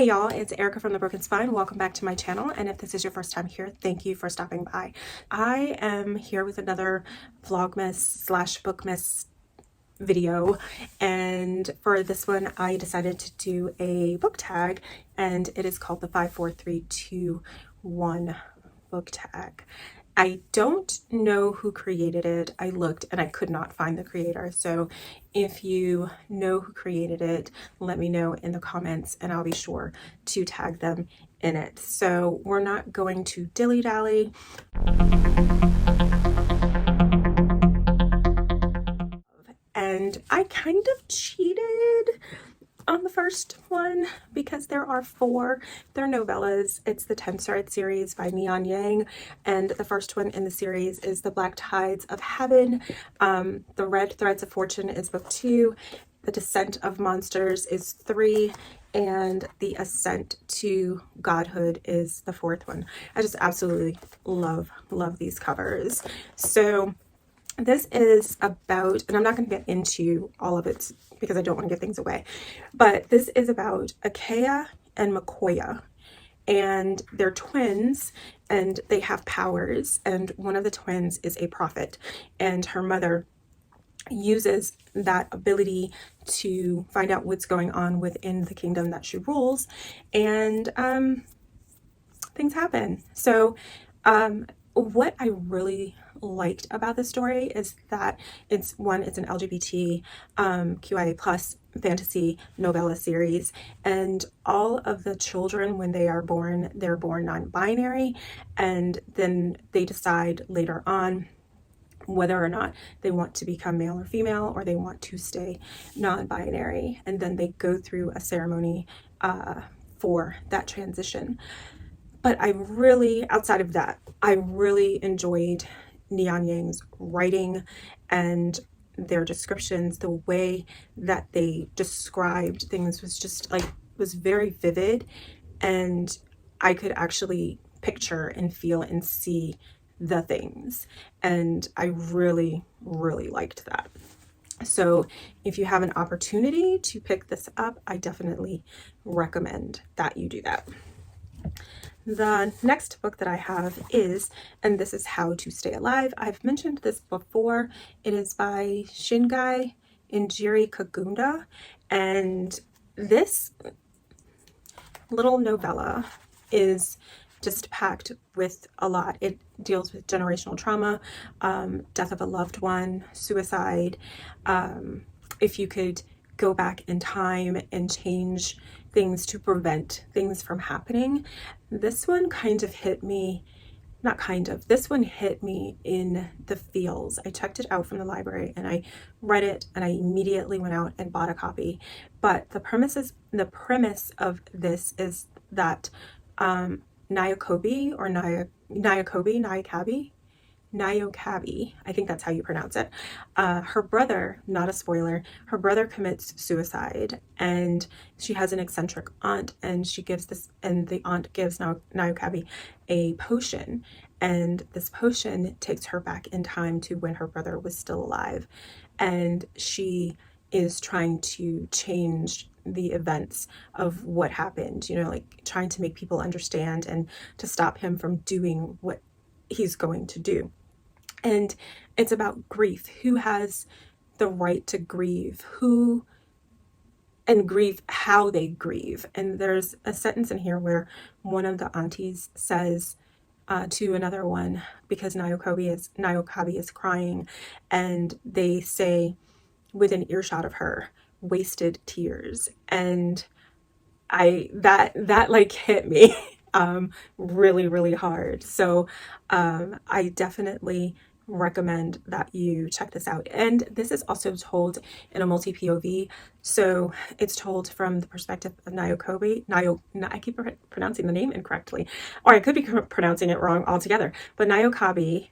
Hey y'all, it's Erica from The Broken Spine. Welcome back to my channel, and if this is your first time here, thank you for stopping by. I am here with another Vlogmas slash Bookmas video, and for this one I decided to do a book tag, and it is called the 54321 book tag. I don't know who created it. I looked and I could not find the creator. So if you know who created it, let me know in the comments and I'll be sure to tag them in it. So we're not going to dilly-dally. And I kind of cheated on the first one because there are four. They're novellas. It's the 10 Starred series by Neon Yang, and the first one in the series is The Black Tides of Heaven. The Red Threads of Fortune is book 2. The Descent of Monsters is 3, and The Ascent to Godhood is the 4th one. I just absolutely love these covers. So this is about, and I'm not going to get into all of it because I don't want to give things away, but this is about Akeya and Makoya, and they're twins and they have powers, and one of the twins is a prophet, and her mother uses that ability to find out what's going on within the kingdom that she rules, and things happen. So what I really liked about this story is that it's an LGBT QIA plus fantasy novella series, and all of the children, when they are born, they're born non-binary, and then they decide later on whether or not they want to become male or female, or they want to stay non-binary, and then they go through a ceremony for that transition. But I really, outside of that, I really enjoyed Neon Yang's writing and their descriptions. The way that they described things was just like, was very vivid, and I could actually picture and feel and see the things, and I really liked that. So if you have an opportunity to pick this up, I definitely recommend that you do that. The next book that I have is, and this is How to Stay Alive. I've mentioned this before. It is by Shingai Injiri Kagunda, and this little novella is just packed with a lot. It deals with generational trauma, death of a loved one, suicide. If you could go back in time and change things to prevent things from happening, this one kind of hit me, not kind of, this one hit me in the feels. I checked it out from the library and I read it, and I immediately went out and bought a copy. But the premise of this is that Nyokabi, I think that's how you pronounce it. Her brother, not a spoiler, her brother commits suicide, and she has an eccentric aunt, and the aunt gives Nyokabi a potion, and this potion takes her back in time to when her brother was still alive, and she is trying to change the events of what happened, like trying to make people understand and to stop him from doing what he's going to do. And it's about grief. Who has the right to grieve? And grieve how they grieve. And there's a sentence in here where one of the aunties says to another one, because Nyokabi is crying, and they say within earshot of her, wasted tears. And that like hit me really hard. So I definitely recommend that you check this out. And this is also told in a multi POV, so it's told from the perspective of Nyokabi. I keep pronouncing the name incorrectly, or I could be pronouncing it wrong altogether, but Nyokabi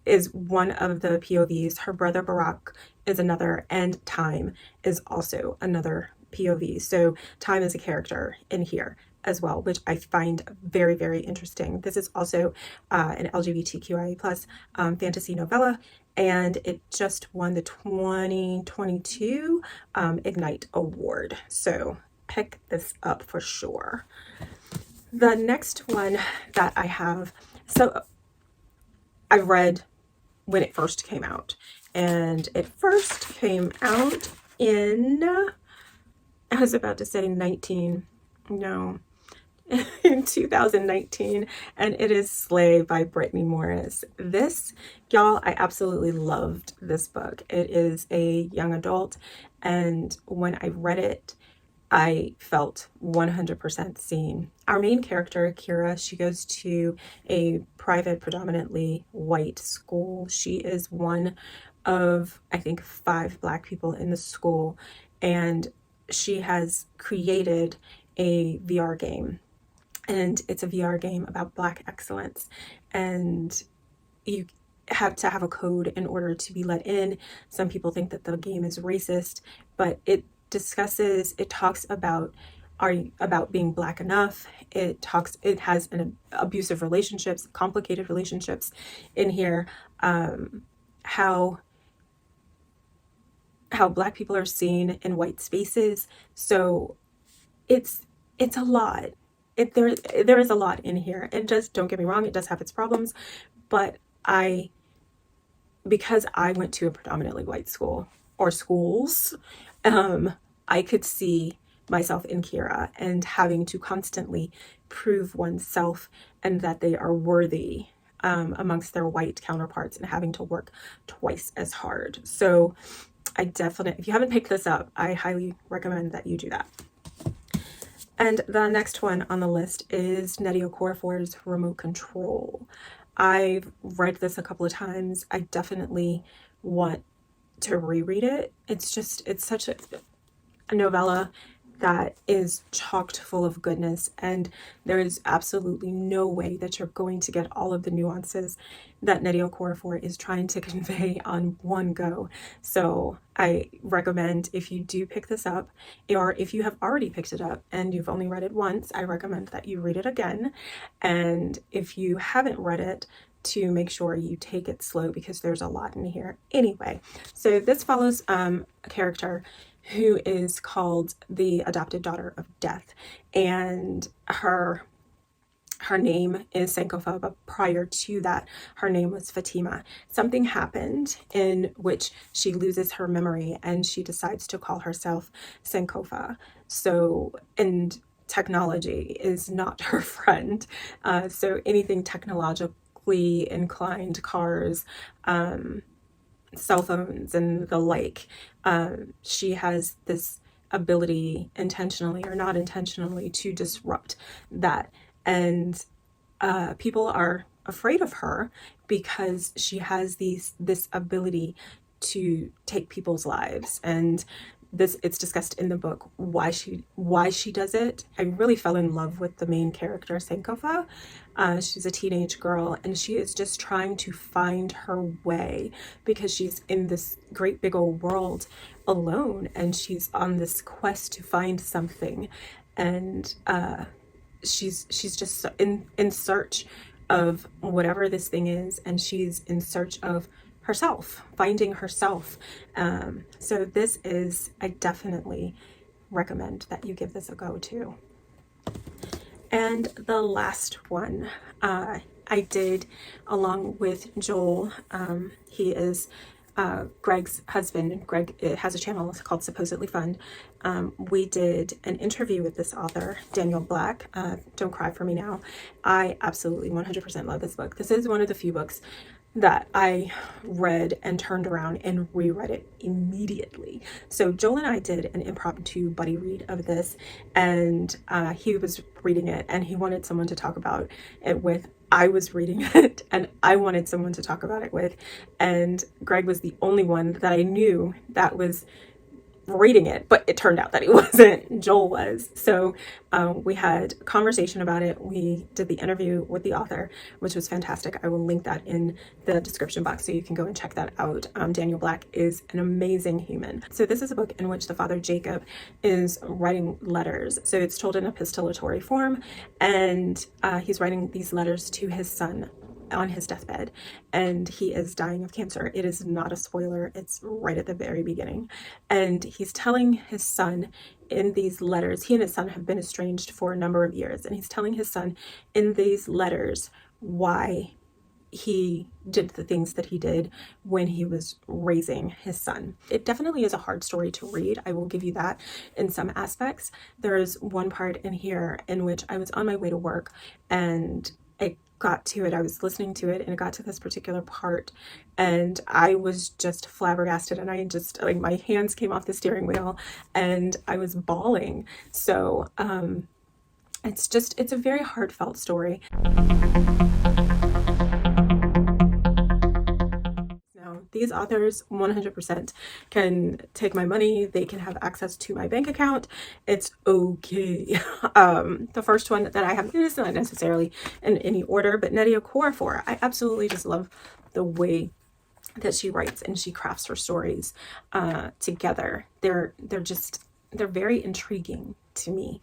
is one of the POVs. Her brother Barak is another, and Time is also another POV. So Time is a character in here as well, which I find very interesting. This is also an LGBTQIA plus fantasy novella, and it just won the 2022 Ignite Award. So pick this up for sure. The next one that I have, so I read when it first came out, and it first came out in, I was about to say 19, no, in 2019, and it is Slay by Brittany Morris. This, y'all, I absolutely loved this book. It is a young adult, and when I read it, I felt 100% seen. Our main character, Kira, she goes to a private, predominantly white school. She is one of, I think, 5 Black people in the school, and she has created a VR game. And it's a VR game about Black excellence. And you have to have a code in order to be let in. Some people think that the game is racist, but it talks about about being Black enough. It has an abusive relationships, complicated relationships in here, how Black people are seen in white spaces. So it's a lot. There is a lot in here. It does, don't get me wrong, it does have its problems, but because I went to a predominantly white school, or schools, I could see myself in Kira and having to constantly prove oneself and that they are worthy amongst their white counterparts, and having to work twice as hard. So if you haven't picked this up, I highly recommend that you do that. And the next one on the list is Nnedi Okorafor's Remote Control. I've read this a couple of times. I definitely want to reread it. It's such a novella that is chocked full of goodness, and there is absolutely no way that you're going to get all of the nuances that Nnedi Okorafor is trying to convey on one go. So I recommend, if you do pick this up, or if you have already picked it up and you've only read it once, I recommend that you read it again. And if you haven't read it, to make sure you take it slow, because there's a lot in here. Anyway, so this follows a character who is called the adopted daughter of death, and her name is Sankofa, but prior to that, her name was Fatima. Something happened in which she loses her memory, and she decides to call herself Sankofa. So, and technology is not her friend. So anything technologically inclined, cars, cell phones, and the like, she has this ability, intentionally or not intentionally, to disrupt that. And people are afraid of her because she has this ability to take people's lives. And it's discussed in the book why she does it. I really fell in love with the main character, Sankofa. She's a teenage girl, and she is just trying to find her way, because she's in this great big old world alone, and she's on this quest to find something. And she's just in search of whatever this thing is, and she's in search of herself, finding herself. So this is, I definitely recommend that you give this a go too. And the last one I did along with Joel. He is Greg's husband. Greg has a channel called Supposedly Fun. We did an interview with this author, Daniel Black. Don't Cry for Me Now. I absolutely 100% love this book. This is one of the few books that I read and turned around and reread it immediately. So Joel and I did an impromptu buddy read of this, and he was reading it and he wanted someone to talk about it with. I was reading it and I wanted someone to talk about it with, and Greg was the only one that I knew that was reading it, but it turned out that he wasn't. Joel was. So we had a conversation about it. We did the interview with the author, which was fantastic. I will link that in the description box so you can go and check that out. Daniel Black is an amazing human. So this is a book in which the father Jacob is writing letters. So it's told in epistolatory form, and he's writing these letters to his son on his deathbed, and he is dying of cancer. It is not a spoiler. It's right at the very beginning. And he's telling his son in these letters, he and his son have been estranged for a number of years, and he's telling his son in these letters why he did the things that he did when he was raising his son. It definitely is a hard story to read. I will give you that in some aspects. There is one part in here in which I was on my way to work and I got to it. I was listening to it and it got to this particular part and I was just flabbergasted, and I just, like, my hands came off the steering wheel and I was bawling. So it's a very heartfelt story. These authors 100% can take my money. They can have access to my bank account. It's okay. The first one that I have is not necessarily in any order, but Nnedi Okorafor, I absolutely just love the way that she writes and she crafts her stories together. They're very intriguing to me.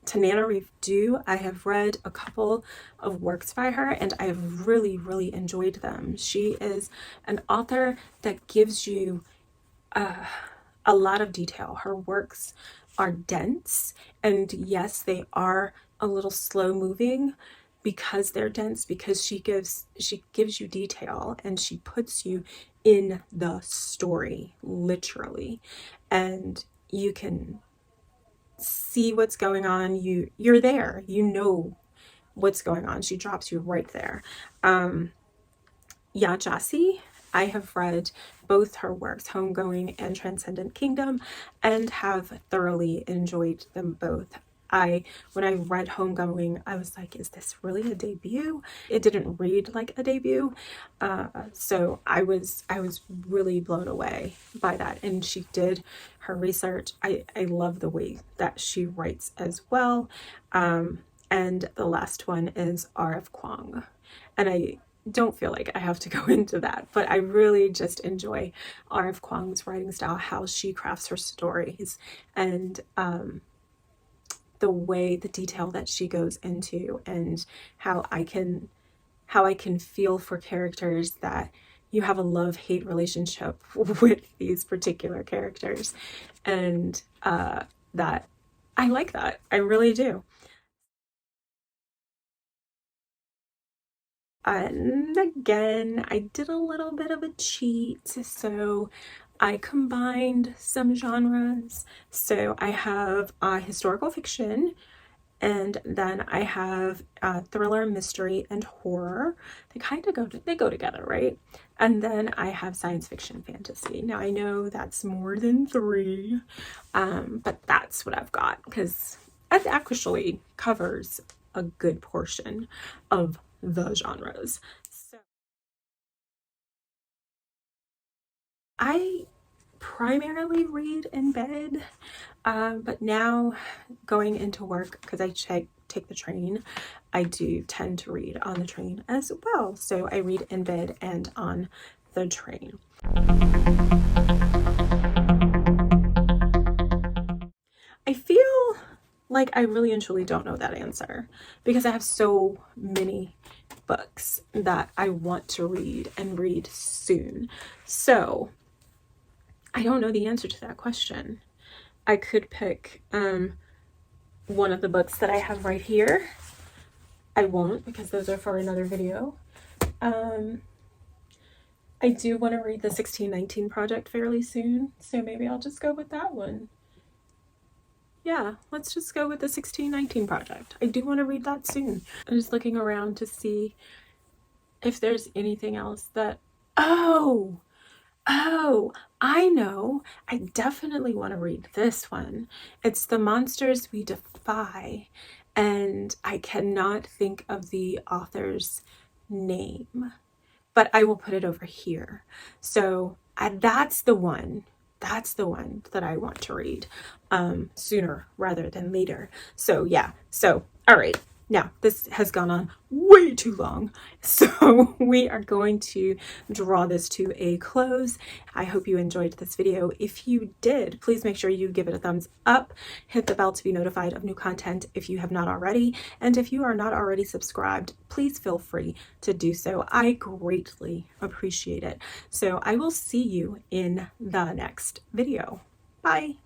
Tananarive Due, I have read a couple of works by her and I've really, really enjoyed them. She is an author that gives you a lot of detail. Her works are dense, and yes, they are a little slow moving because they're dense, because she gives you detail and she puts you in the story, literally, and you can see what's going on. You're there, you know what's going on. She drops you right there. Ya Gyasi, I have read both her works, Homegoing and Transcendent Kingdom, and have thoroughly enjoyed them both. When I read Homegoing, I was like, is this really a debut? It didn't read like a debut. So I was really blown away by that. And she did her research. I love the way that she writes as well. And the last one is R.F. Kuang. And I don't feel like I have to go into that, but I really just enjoy R.F. Kuang's writing style, how she crafts her stories, and the detail that she goes into, and how I can feel for characters that you have a love-hate relationship with these particular characters, and that I like that. I really do. And again, I did a little bit of a cheat, so I combined some genres. So I have historical fiction, and then I have thriller, mystery, and horror. They kind of go together, right? And then I have science fiction, fantasy. Now I know that's more than three, but that's what I've got because it actually covers a good portion of the genres. So I primarily read in bed, but now going into work, because I take the train, I do tend to read on the train as well. So I read in bed and on the train. I feel like I really and truly don't know that answer because I have so many books that I want to read and read soon. So I don't know the answer to that question. I could pick one of the books that I have right here. I won't because those are for another video. I do want to read the 1619 Project fairly soon, so maybe I'll just go with that one. Yeah, let's just go with the 1619 Project. I do want to read that soon. I'm just looking around to see if there's anything else that... Oh, I know. I definitely want to read this one. It's The Monsters We Defy, and I cannot think of the author's name, but I will put it over here. So that's the one that I want to read sooner rather than later. So yeah, so all right, Now, this has gone on way too long, so we are going to draw this to a close. I hope you enjoyed this video. If you did, please make sure you give it a thumbs up, hit the bell to be notified of new content if you have not already, and if you are not already subscribed, please feel free to do so. I greatly appreciate it. So I will see you in the next video. Bye.